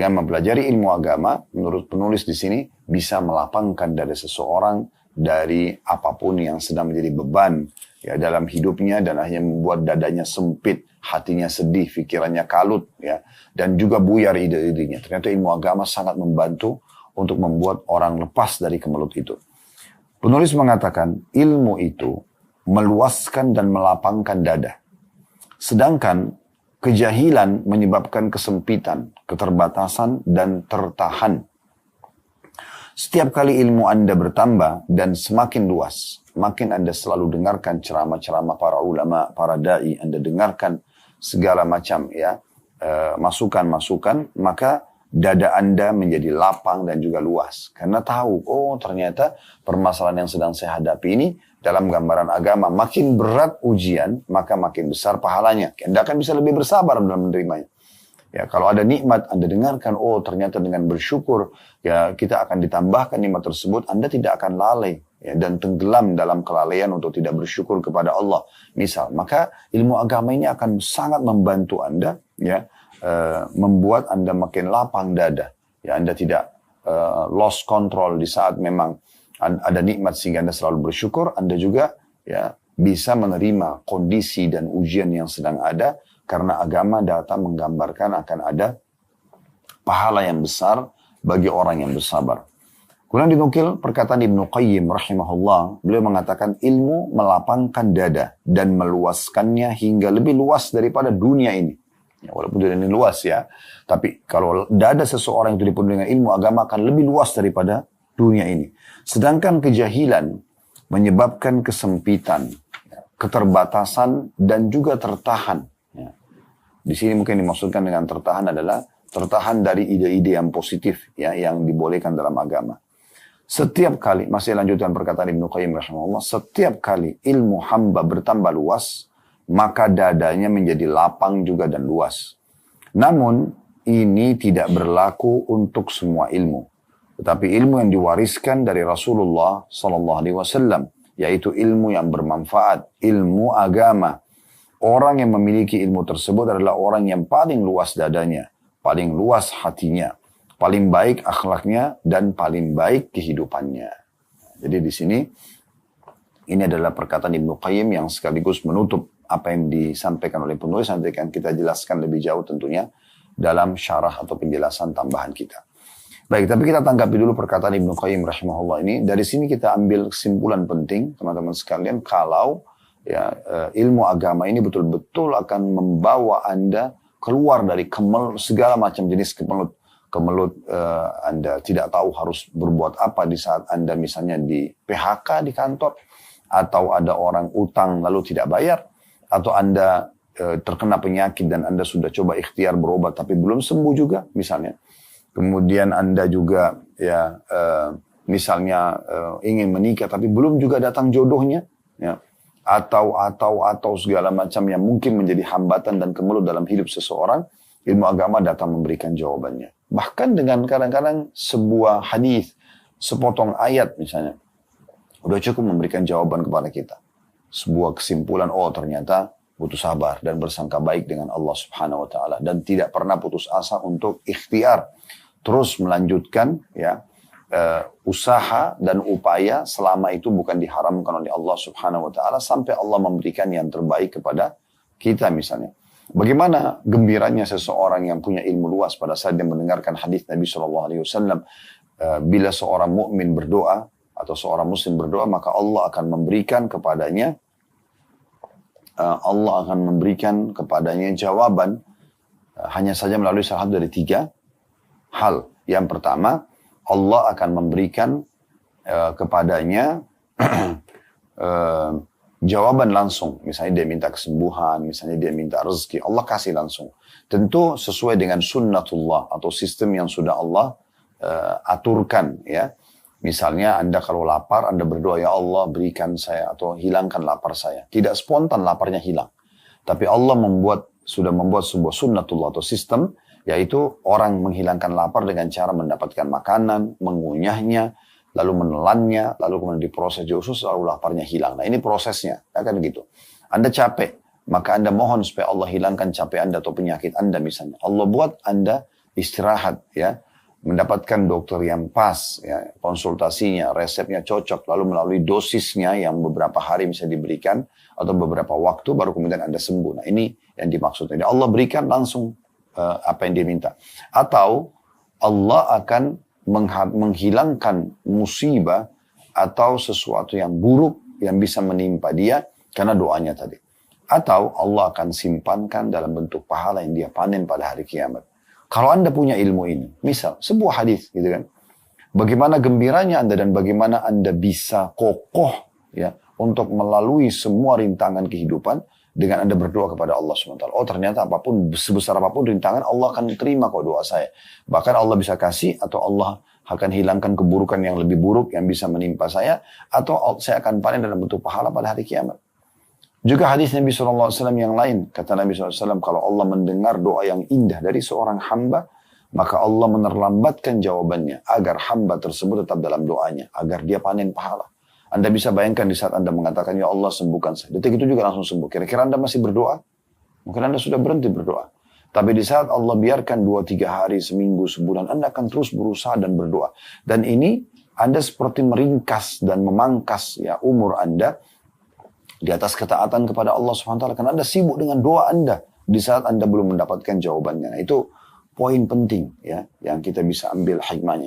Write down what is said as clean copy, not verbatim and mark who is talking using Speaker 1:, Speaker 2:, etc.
Speaker 1: Dengan mempelajari ilmu agama, menurut penulis di sini, bisa melapangkan dada seseorang dari apapun yang sedang menjadi beban ya dalam hidupnya, dan akhirnya membuat dadanya sempit, hatinya sedih, pikirannya kalut ya, dan juga buyar ide-idenya. Ternyata ilmu agama sangat membantu untuk membuat orang lepas dari kemelut itu. Penulis mengatakan ilmu itu meluaskan dan melapangkan dada. Sedangkan kejahilan menyebabkan kesempitan, keterbatasan, dan tertahan. Setiap kali ilmu Anda bertambah dan semakin luas, makin Anda selalu dengarkan ceramah-ceramah para ulama, para da'i, Anda dengarkan segala macam ya masukan-masukan, maka dada Anda menjadi lapang dan juga luas. Karena tahu, oh ternyata permasalahan yang sedang saya hadapi ini dalam gambaran agama, makin berat ujian, maka makin besar pahalanya. Anda akan bisa lebih bersabar dalam menerimanya. Ya, kalau ada nikmat, Anda dengarkan, oh ternyata dengan bersyukur, ya kita akan ditambahkan nikmat tersebut, Anda tidak akan lalai ya, dan tenggelam dalam kelalaian untuk tidak bersyukur kepada Allah. Misal, maka ilmu agama ini akan sangat membantu Anda, ya, membuat Anda makin lapang dada. Ya, Anda tidak lost control di saat memang ada nikmat sehingga Anda selalu bersyukur. Anda juga ya bisa menerima kondisi dan ujian yang sedang ada, karena agama datang menggambarkan akan ada pahala yang besar bagi orang yang bersabar. Kemudian dinukil perkataan Ibnu Qayyim rahimahullah, beliau mengatakan ilmu melapangkan dada dan meluaskannya hingga lebih luas daripada dunia ini. Ya, walaupun dunia ini luas ya, tapi kalau dada seseorang itu dipenuhi dengan ilmu agama akan lebih luas daripada dunia ini. Sedangkan kejahilan menyebabkan kesempitan, keterbatasan, dan juga tertahan. Ya. Di sini mungkin dimaksudkan dengan tertahan adalah tertahan dari ide-ide yang positif ya, yang dibolehkan dalam agama. Setiap kali, masih lanjutkan perkataan Ibnu Qayyim rahimahullah, setiap kali ilmu hamba bertambah luas, maka dadanya menjadi lapang juga dan luas. Namun, ini tidak berlaku untuk semua ilmu. Tetapi ilmu yang diwariskan dari Rasulullah SAW, yaitu ilmu yang bermanfaat, ilmu agama. Orang yang memiliki ilmu tersebut adalah orang yang paling luas dadanya, paling luas hatinya, paling baik akhlaknya, dan paling baik kehidupannya. Jadi di sini, ini adalah perkataan Ibnu Qayyim yang sekaligus menutup apa yang disampaikan oleh penulis. Nanti akan kita jelaskan lebih jauh tentunya dalam syarah atau penjelasan tambahan kita. Baik, tapi kita tanggapi dulu perkataan Ibnu Qayyim rahimahullah ini. Dari sini kita ambil kesimpulan penting, teman-teman sekalian, kalau ya, ilmu agama ini betul-betul akan membawa Anda keluar dari segala macam jenis kemelut. Anda tidak tahu harus berbuat apa di saat Anda misalnya di PHK di kantor, atau ada orang utang lalu tidak bayar, atau Anda terkena penyakit dan Anda sudah coba ikhtiar berobat tapi belum sembuh juga misalnya. Kemudian Anda juga ya misalnya ingin menikah tapi belum juga datang jodohnya ya. Atau segala macam yang mungkin menjadi hambatan dan kemelut dalam hidup seseorang, ilmu agama datang memberikan jawabannya. Bahkan dengan kadang-kadang sebuah hadis, sepotong ayat misalnya, udah cukup memberikan jawaban kepada kita. Sebuah kesimpulan, oh ternyata butuh sabar dan bersangka baik dengan Allah Subhanahu wa taala, dan tidak pernah putus asa untuk ikhtiar, terus melanjutkan ya usaha dan upaya selama itu bukan diharamkan oleh Allah Subhanahu wa taala, sampai Allah memberikan yang terbaik kepada kita misalnya. Bagaimana gembiranya seseorang yang punya ilmu luas pada saat dia mendengarkan hadis Nabi SAW, bila seorang mukmin berdoa atau seorang muslim berdoa, maka Allah akan memberikan kepadanya jawaban hanya saja melalui salah satu dari 3 hal. Yang pertama, Allah akan memberikan kepadanya jawaban langsung. Misalnya dia minta kesembuhan, misalnya dia minta rezeki, Allah kasih langsung. Tentu sesuai dengan sunnatullah atau sistem yang sudah Allah aturkan ya. Misalnya Anda kalau lapar, Anda berdoa, ya Allah berikan saya atau hilangkan lapar saya. Tidak spontan laparnya hilang. Tapi Allah sudah membuat sebuah sunnatullah atau sistem, yaitu orang menghilangkan lapar dengan cara mendapatkan makanan, mengunyahnya, lalu menelannya, lalu kemudian diproses di usus, lalu laparnya hilang. Nah ini prosesnya, kan gitu. Anda capek, maka Anda mohon supaya Allah hilangkan capek Anda atau penyakit Anda misalnya. Allah buat Anda istirahat, ya, mendapatkan dokter yang pas, ya, konsultasinya, resepnya cocok, lalu melalui dosisnya yang beberapa hari bisa diberikan atau beberapa waktu baru kemudian Anda sembuh. Nah, ini yang dimaksud. Jadi Allah berikan langsung apa yang dia minta. Atau Allah akan menghilangkan musibah atau sesuatu yang buruk yang bisa menimpa dia karena doanya tadi. Atau Allah akan simpankan dalam bentuk pahala yang dia panen pada hari kiamat. Kalau Anda punya ilmu ini, misal sebuah hadis gitu kan, bagaimana gembiranya Anda dan bagaimana Anda bisa kokoh ya untuk melalui semua rintangan kehidupan dengan Anda berdoa kepada Allah SWT. Oh ternyata apapun, sebesar apapun rintangan, Allah akan terima kok doa saya. Bahkan Allah bisa kasih atau Allah akan hilangkan keburukan yang lebih buruk yang bisa menimpa saya, atau saya akan panen dalam bentuk pahala pada hari kiamat. Juga hadis Nabi SAW yang lain, kata Nabi SAW, kalau Allah mendengar doa yang indah dari seorang hamba, maka Allah menerlambatkan jawabannya, agar hamba tersebut tetap dalam doanya, agar dia panen pahala. Anda bisa bayangkan di saat Anda mengatakan, ya Allah sembuhkan saya. Detik itu juga langsung sembuh. Kira-kira Anda masih berdoa? Mungkin Anda sudah berhenti berdoa. Tapi di saat Allah biarkan 2-3 hari, seminggu, sebulan, Anda akan terus berusaha dan berdoa. Dan ini Anda seperti meringkas dan memangkas ya umur Anda di atas ketaatan kepada Allah SWT. Karena Anda sibuk dengan doa Anda di saat Anda belum mendapatkan jawabannya. Nah, itu poin penting ya yang kita bisa ambil hikmahnya.